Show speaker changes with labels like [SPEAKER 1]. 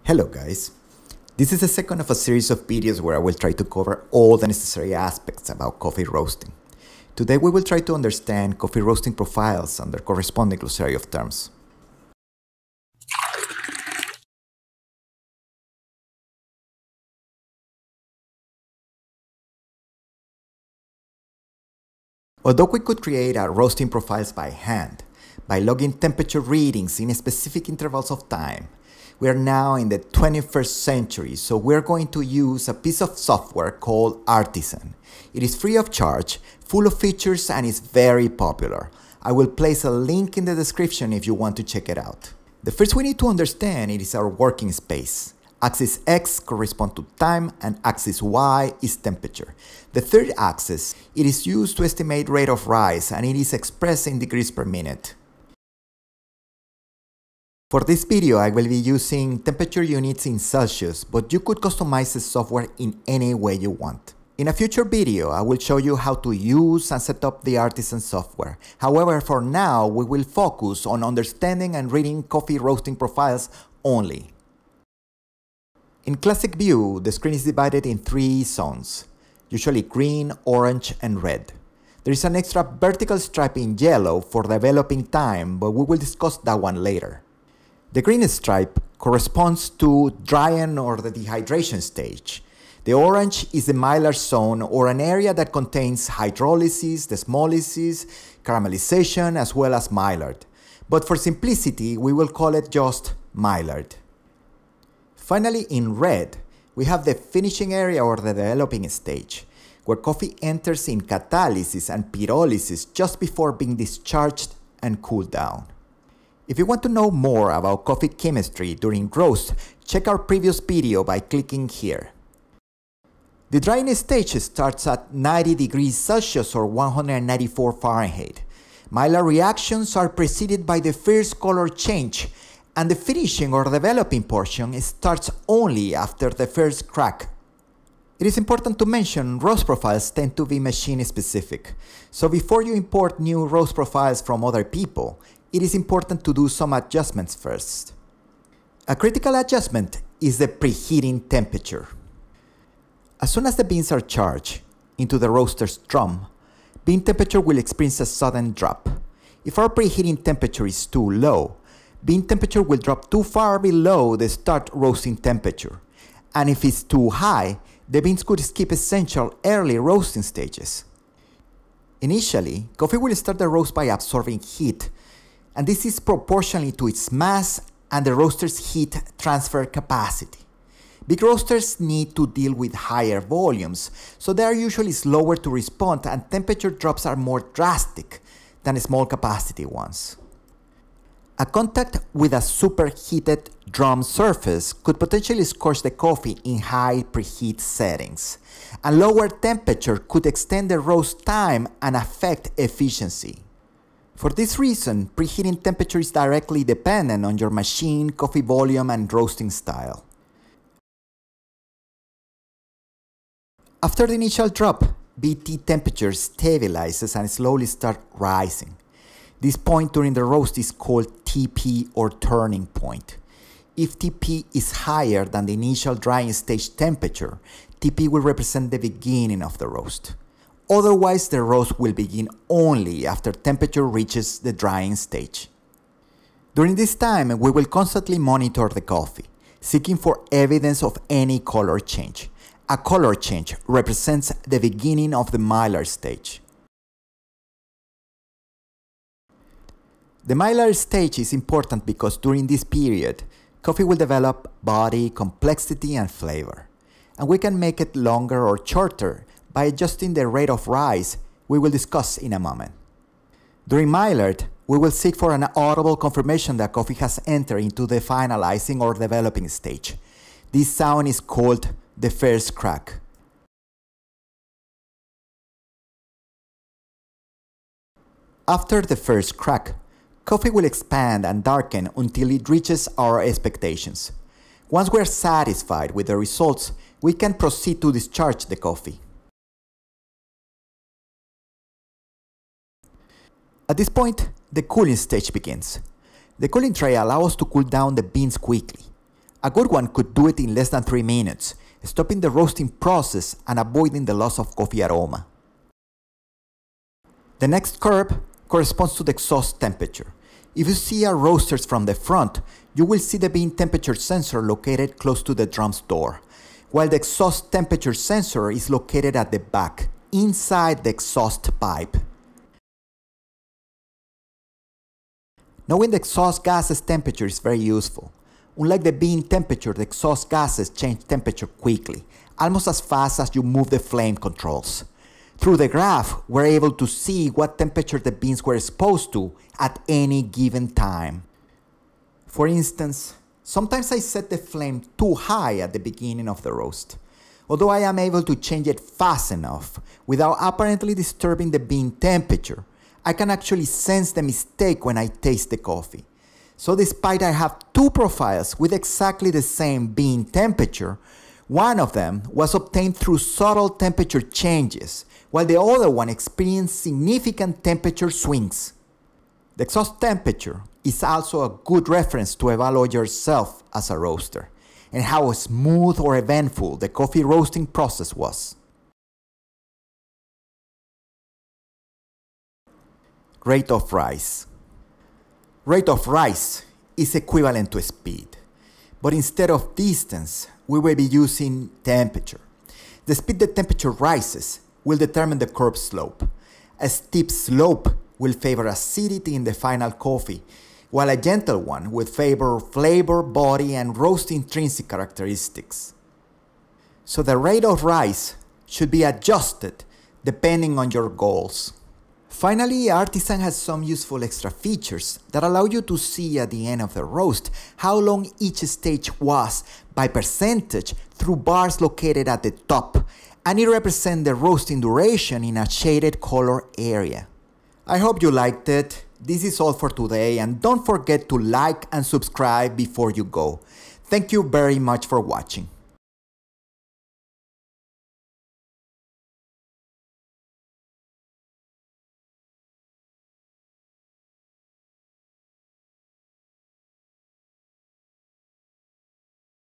[SPEAKER 1] Hello guys, this is the second of a series of videos where I will try to cover all the necessary aspects about coffee roasting. Today we will try to understand coffee roasting profiles and their corresponding glossary of terms. Although we could create our roasting profiles by hand, by logging temperature readings in specific intervals of time, we are now in the 21st century, so we're going to use a piece of software called Artisan. It is free of charge, full of features, and is very popular. I will place a link in the description if you want to check it out. The first we need to understand is our working space. Axis X corresponds to time and axis Y is temperature. The third axis, it is used to estimate rate of rise and it is expressed in degrees per minute. For this video, I will be using temperature units in Celsius, but you could customize the software in any way you want. In a future video, I will show you how to use and set up the Artisan software. However, for now, we will focus on understanding and reading coffee roasting profiles only. In classic view, the screen is divided in three zones, usually green, orange, and red. There is an extra vertical stripe in yellow for developing time, but we will discuss that one later. The green stripe corresponds to drying or the dehydration stage. The orange is the Mylar zone, or an area that contains hydrolysis, desmolysis, caramelization, as well as Mylar. But for simplicity, we will call it just Mylar. Finally, in red, we have the finishing area or the developing stage, where coffee enters in catalysis and pyrolysis just before being discharged and cooled down. If you want to know more about coffee chemistry during roast, check our previous video by clicking here. The drying stage starts at 90 degrees Celsius or 194 Fahrenheit. Mylar reactions are preceded by the first color change, and the finishing or developing portion starts only after the first crack. It is important to mention roast profiles tend to be machine specific, so before you import new roast profiles from other people, it is important to do some adjustments first. A critical adjustment is the preheating temperature. As soon as the beans are charged into the roaster's drum, bean temperature will experience a sudden drop. If our preheating temperature is too low, bean temperature will drop too far below the start roasting temperature. And if it's too high, the beans could skip essential early roasting stages. Initially, coffee will start the roast by absorbing heat, and this is proportionally to its mass and the roaster's heat transfer capacity. Big roasters need to deal with higher volumes, so they are usually slower to respond and temperature drops are more drastic than small capacity ones. A contact with a superheated drum surface could potentially scorch the coffee in high preheat settings, and lower temperature could extend the roast time and affect efficiency. For this reason, preheating temperature is directly dependent on your machine, coffee volume, and roasting style. After the initial drop, BT temperature stabilizes and slowly starts rising. This point during the roast is called TP or turning point. If TP is higher than the initial drying stage temperature, TP will represent the beginning of the roast. Otherwise, the roast will begin only after temperature reaches the drying stage. During this time, we will constantly monitor the coffee, seeking for evidence of any color change. A color change represents the beginning of the Mylar stage. The Mylar stage is important because during this period, coffee will develop body, complexity, and flavor. And we can make it longer or shorter by adjusting the rate of rise we will discuss in a moment. During Mylar, we will seek for an audible confirmation that coffee has entered into the finalizing or developing stage. This sound is called the first crack. After the first crack, coffee will expand and darken until it reaches our expectations. Once we are satisfied with the results, we can proceed to discharge the coffee. At this point, the cooling stage begins. The cooling tray allows us to cool down the beans quickly. A good one could do it in less than 3 minutes, stopping the roasting process and avoiding the loss of coffee aroma. The next curve corresponds to the exhaust temperature. If you see our roasters from the front, you will see the bean temperature sensor located close to the drum's door, while the exhaust temperature sensor is located at the back, inside the exhaust pipe. Knowing the exhaust gases temperature is very useful. Unlike the bean temperature, the exhaust gases change temperature quickly, almost as fast as you move the flame controls. Through the graph, we're able to see what temperature the beans were exposed to at any given time. For instance, sometimes I set the flame too high at the beginning of the roast. Although I am able to change it fast enough without apparently disturbing the bean temperature, I can actually sense the mistake when I taste the coffee. So despite I have two profiles with exactly the same bean temperature, one of them was obtained through subtle temperature changes, while the other one experienced significant temperature swings. The exhaust temperature is also a good reference to evaluate yourself as a roaster, and how smooth or eventful the coffee roasting process was. Rate of rise. Rate of rise is equivalent to speed, but instead of distance, we will be using temperature. The speed the temperature rises will determine the curve slope. A steep slope will favor acidity in the final coffee, while a gentle one would favor flavor, body, and roast intrinsic characteristics. So the rate of rise should be adjusted depending on your goals. Finally, Artisan has some useful extra features that allow you to see at the end of the roast how long each stage was by percentage through bars located at the top, and it represents the roasting duration in a shaded color area. I hope you liked it. This is all for today, and don't forget to like and subscribe before you go. Thank you very much for watching.